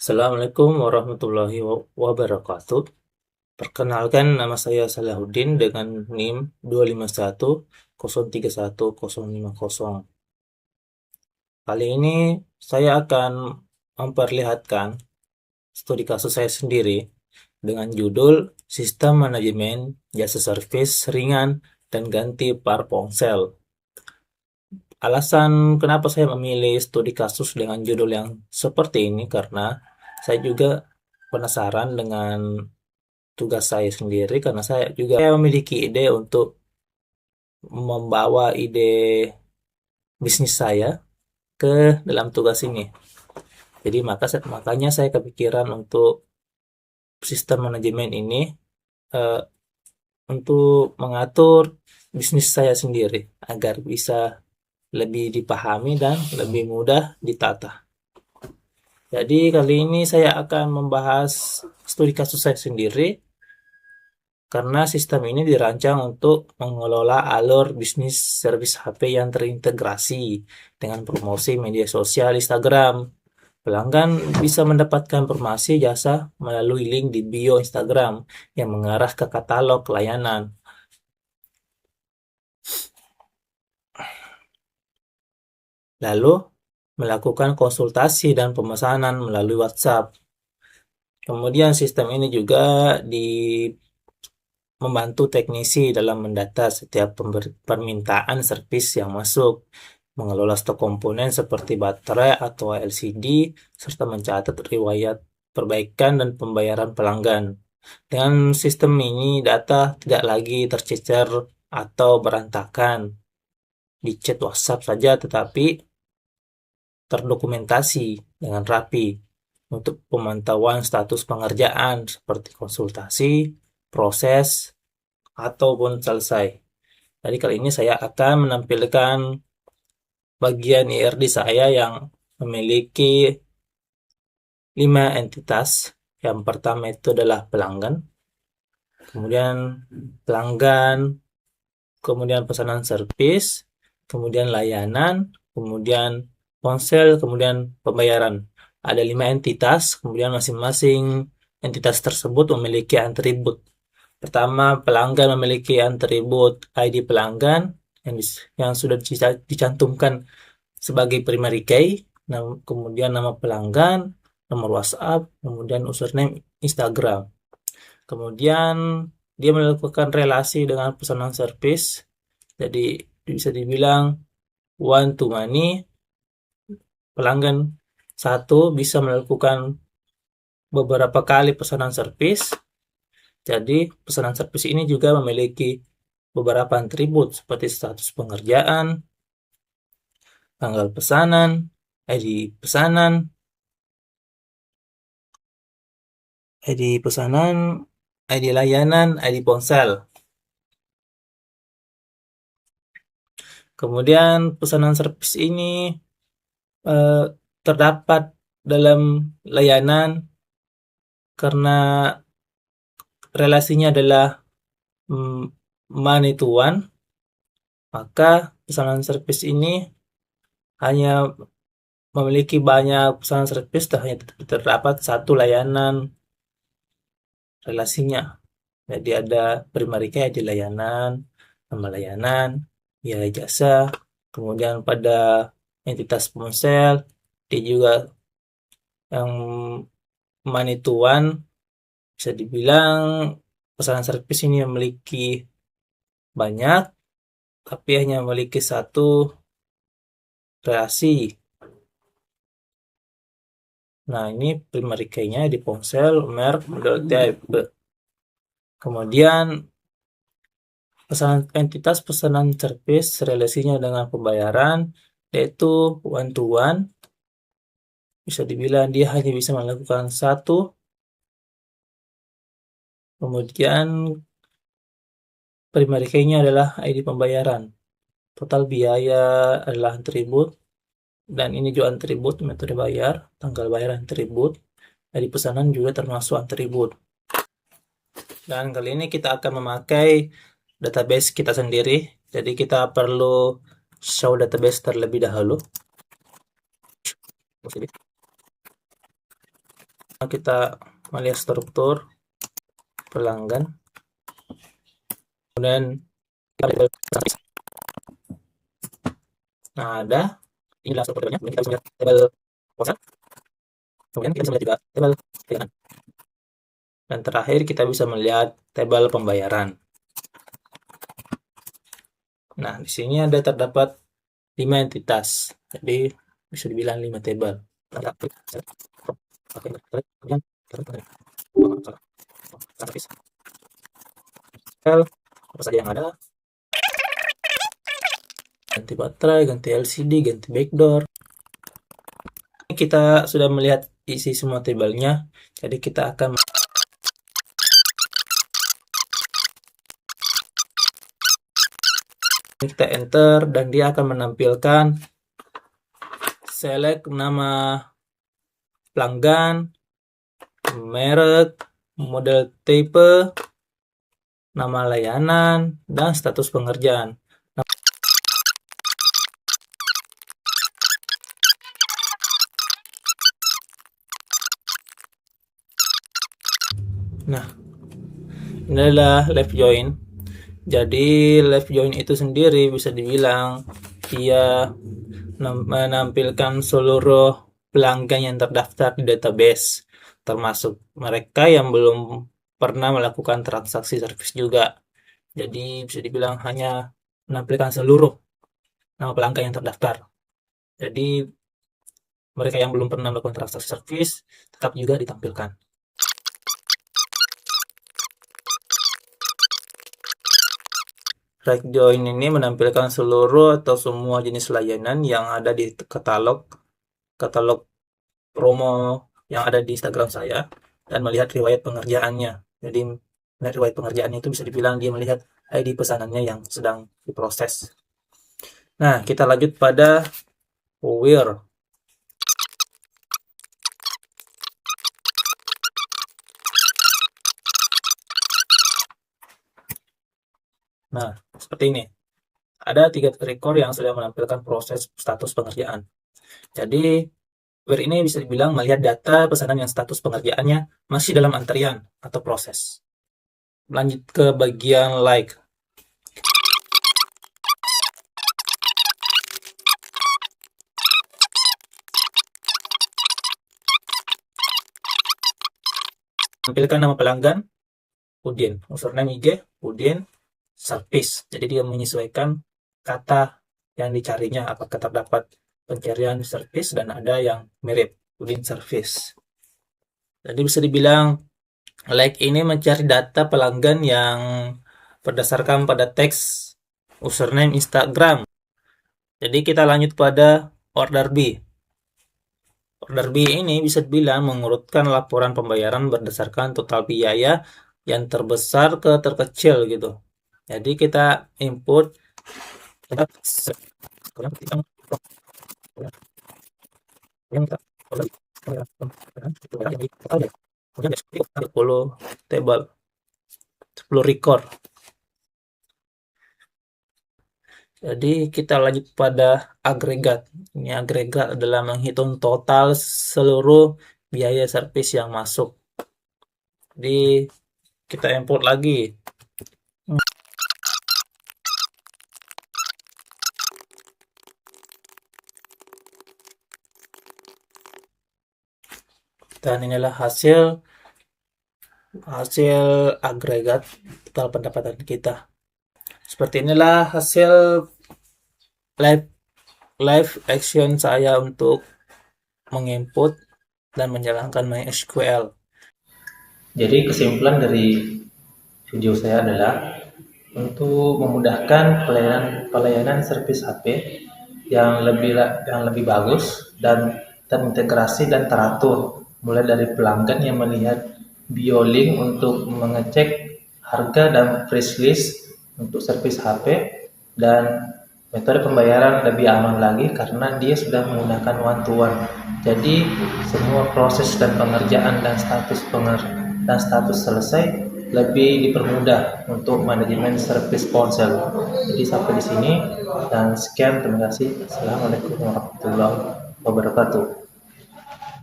Assalamualaikum warahmatullahi wabarakatuh. Perkenalkan, nama saya Salahuddin dengan NIM 251031050. Kali ini saya akan memperlihatkan studi kasus saya sendiri dengan judul Sistem Manajemen Jasa Servis Ringan dan Ganti Par Ponsel. Alasan kenapa saya memilih studi kasus dengan judul yang seperti ini karena saya juga penasaran dengan tugas saya sendiri karena saya juga memiliki ide untuk membawa ide bisnis saya ke dalam tugas ini. Jadi makanya saya kepikiran untuk sistem manajemen ini eh, untuk mengatur bisnis saya sendiri agar bisa lebih dipahami dan lebih mudah ditata. Jadi kali ini saya akan membahas studi kasus saya sendiri karena sistem ini dirancang untuk mengelola alur bisnis servis HP yang terintegrasi dengan promosi media sosial Instagram. Pelanggan bisa mendapatkan informasi jasa melalui link di bio Instagram yang mengarah ke katalog layanan. Lalu, melakukan konsultasi dan pemesanan melalui WhatsApp. Kemudian sistem ini juga membantu teknisi dalam mendata setiap permintaan servis yang masuk, mengelola stok komponen seperti baterai atau LCD, serta mencatat riwayat perbaikan dan pembayaran pelanggan. Dengan sistem ini, data tidak lagi tercecer atau berantakan di chat WhatsApp saja, tetapi terdokumentasi dengan rapi untuk pemantauan status pengerjaan seperti konsultasi, proses, ataupun selesai. Jadi kali ini saya akan menampilkan bagian IRD saya yang memiliki 5 entitas. Yang pertama itu adalah pelanggan, kemudian pesanan servis, kemudian layanan, kemudian ponsel, kemudian pembayaran. Ada 5 entitas, kemudian masing-masing entitas tersebut memiliki atribut. Pertama, pelanggan memiliki atribut ID pelanggan yang sudah dicantumkan sebagai primary key, kemudian nama pelanggan, nomor WhatsApp, kemudian username Instagram. Kemudian dia melakukan relasi dengan pesanan servis, jadi bisa dibilang one to many. Pelanggan satu bisa melakukan beberapa kali pesanan servis. Jadi pesanan servis ini juga memiliki beberapa atribut seperti status pengerjaan, tanggal pesanan, ID pesanan, ID pesanan, ID layanan, ID ponsel. Kemudian pesanan servis ini terdapat dalam layanan karena relasinya adalah money to one, maka pesanan servis ini hanya memiliki banyak pesanan servis, hanya terdapat satu layanan relasinya. Jadi ada primary key di layanan, nama layanan, biaya jasa, kemudian pada entitas ponsel, dia juga yang money to one, bisa dibilang pesanan servis ini memiliki banyak, tapi hanya memiliki satu relasi. Nah, ini primary key-nya di ponsel, merek, model type. Kemudian entitas pesanan servis relasinya dengan pembayaran yaitu one to one. Bisa dibilang dia hanya bisa melakukan satu. Kemudian primary key-nya adalah ID pembayaran. Total biaya adalah atribut, dan ini juga atribut metode bayar, tanggal bayar atribut, ID pesanan juga termasuk atribut. Dan kali ini kita akan memakai database kita sendiri, jadi kita perlu show database terlebih dahulu. kita melihat struktur pelanggan, kemudian nah ada inilah strukturnya, kemudian kita bisa lihat tabel proses, kemudian kita bisa melihat juga tabel kiriman, dan terakhir kita bisa melihat tabel pembayaran. Nah, di sini ada terdapat 5 entitas, jadi bisa dibilang 5 tabel. Apa saja yang ada, ganti baterai, ganti LCD, ganti backdoor. Kita sudah melihat isi semua tabelnya, jadi kita akan kita enter dan dia akan menampilkan select nama pelanggan, merek, model tipe, nama layanan, dan status pengerjaan. Nah, ini adalah left join. Jadi left join itu sendiri bisa dibilang dia menampilkan seluruh pelanggan yang terdaftar di database, termasuk mereka yang belum pernah melakukan transaksi servis juga. Jadi bisa dibilang hanya menampilkan seluruh nama pelanggan yang terdaftar. Jadi mereka yang belum pernah melakukan transaksi servis tetap juga ditampilkan. Right Join ini menampilkan seluruh atau semua jenis layanan yang ada di katalog promo yang ada di Instagram saya, dan melihat riwayat pengerjaannya. Jadi melihat riwayat pengerjaannya itu bisa dibilang dia melihat ID pesanannya yang sedang diproses. Nah, kita lanjut pada Where. Nah, seperti ini. Ada 3 record yang sudah menampilkan proses status pengerjaan. Jadi, Where ini bisa dibilang melihat data pesanan yang status pengerjaannya masih dalam antrian atau proses. Lanjut ke bagian like. Tampilkan nama pelanggan, Udin. Username IG, Udin, service. Jadi dia menyesuaikan kata yang dicarinya, apakah terdapat pencarian service dan ada yang mirip, Udin service. Jadi bisa dibilang like ini mencari data pelanggan yang berdasarkan pada teks username Instagram. Jadi kita lanjut pada order B. Order B ini bisa dibilang mengurutkan laporan pembayaran berdasarkan total biaya yang terbesar ke terkecil gitu. Jadi kita input kemudian 10 table, 10 record. Jadi kita lanjut pada agregat. Ini agregat adalah menghitung total seluruh biaya servis yang masuk. Jadi kita import lagi. Dan inilah hasil agregat total pendapatan kita. Seperti inilah hasil live action saya untuk menginput dan menjalankan MySQL. Jadi kesimpulan dari video saya adalah untuk memudahkan pelayanan servis HP yang lebih bagus dan terintegrasi dan teratur, mulai dari pelanggan yang melihat BioLink untuk mengecek harga dan price list untuk servis HP, dan metode pembayaran lebih aman lagi karena dia sudah menggunakan one to one. Jadi semua proses dan pengerjaan dan status selesai lebih dipermudah untuk manajemen servis ponsel. Jadi sampai di sini dan sekian, terima kasih. Assalamualaikum warahmatullahi wabarakatuh.